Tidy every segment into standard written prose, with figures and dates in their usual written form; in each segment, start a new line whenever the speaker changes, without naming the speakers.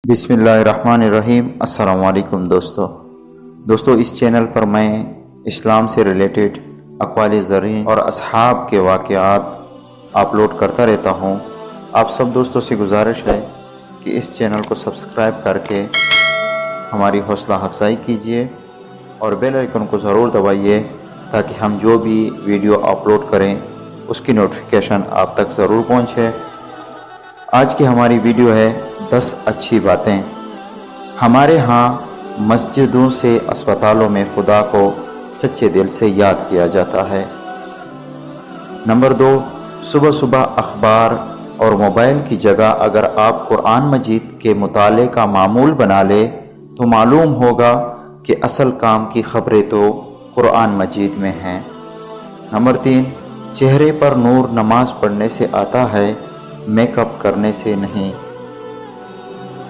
बिस्मिल्लाहिर्रहमानिर्रहीम। अस्सलाम वालेकुम दोस्तों, इस चैनल पर मैं इस्लाम से रिलेटेड अक़वाल ज़रीन और असहाब के वाक़यात अपलोड करता रहता हूँ। आप सब दोस्तों से गुजारिश है कि इस चैनल को सब्सक्राइब करके हमारी हौसला अफजाई कीजिए और बेल आइकन को ज़रूर दबाइए ताकि हम जो भी वीडियो अपलोड करें उसकी नोटिफिकेशन आप तक ज़रूर पहुँचे। आज की हमारी वीडियो है 10 अच्छी बातें। हमारे यहाँ मस्जिदों से अस्पतालों में खुदा को सच्चे दिल से याद किया जाता है। नंबर 2, सुबह सुबह अखबार और मोबाइल की जगह अगर आप कुरान मजीद के मुताले का मामूल बना ले तो मालूम होगा कि असल काम की खबरें तो कुरान मजीद में हैं। नंबर 3, चेहरे पर नूर नमाज पढ़ने से आता है, मेकअप करने से नहीं।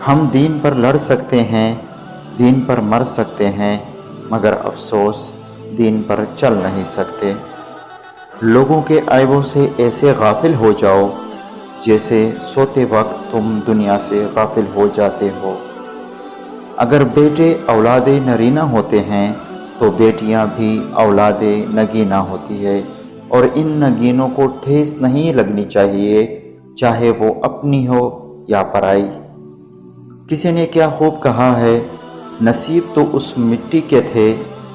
हम दीन पर लड़ सकते हैं, दीन पर मर सकते हैं, मगर अफसोस दीन पर चल नहीं सकते। लोगों के ऐबों से ऐसे गाफिल हो जाओ जैसे सोते वक्त तुम दुनिया से गाफिल हो जाते हो। अगर बेटे औलादे नरीना होते हैं तो बेटियां भी औलादे नगीना होती है और इन नगीनों को ठेस नहीं लगनी चाहिए, चाहे वो अपनी हो या पराई। किसी ने क्या खूब कहा है, नसीब तो उस मिट्टी के थे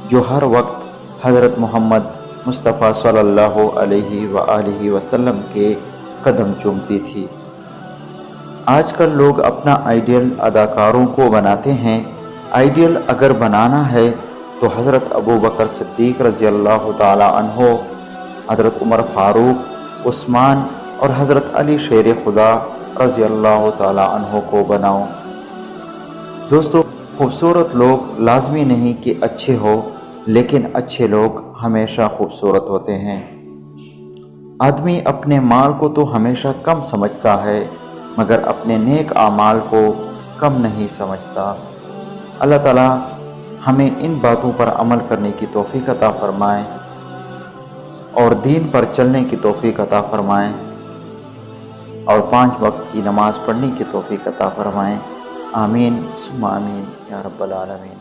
जो हर वक्त हज़रत मोहम्मद मुस्तफ़ा सल्लल्लाहु अलैहि वसल्लम के कदम चूमती थी। आजकल लोग अपना आइडियल अदाकारों को बनाते हैं। आइडियल अगर बनाना है तो हज़रत अबू बकर सिद्दीक़ रज़ी अल्लाह ताला अन्हो, हज़रत उमर फ़ारूक, उस्मान और हज़रत अली शेर खुदा रज़ी अल्लाह ताला अन्हो को बनाओ। दोस्तों, खूबसूरत लोग लाजमी नहीं कि अच्छे हो, लेकिन अच्छे लोग हमेशा खूबसूरत होते हैं। आदमी अपने माल को तो हमेशा कम समझता है, मगर अपने नेक आमाल को कम नहीं समझता। अल्लाह ताला हमें इन बातों पर अमल करने की तौफीक अता फरमाए और दीन पर चलने की तौफीक अता फरमाए और 5 वक्त की नमाज़ पढ़ने की तौफीक अता फरमाएँ। आमीन सुम्मा आमीन या रब्बल आलमीन।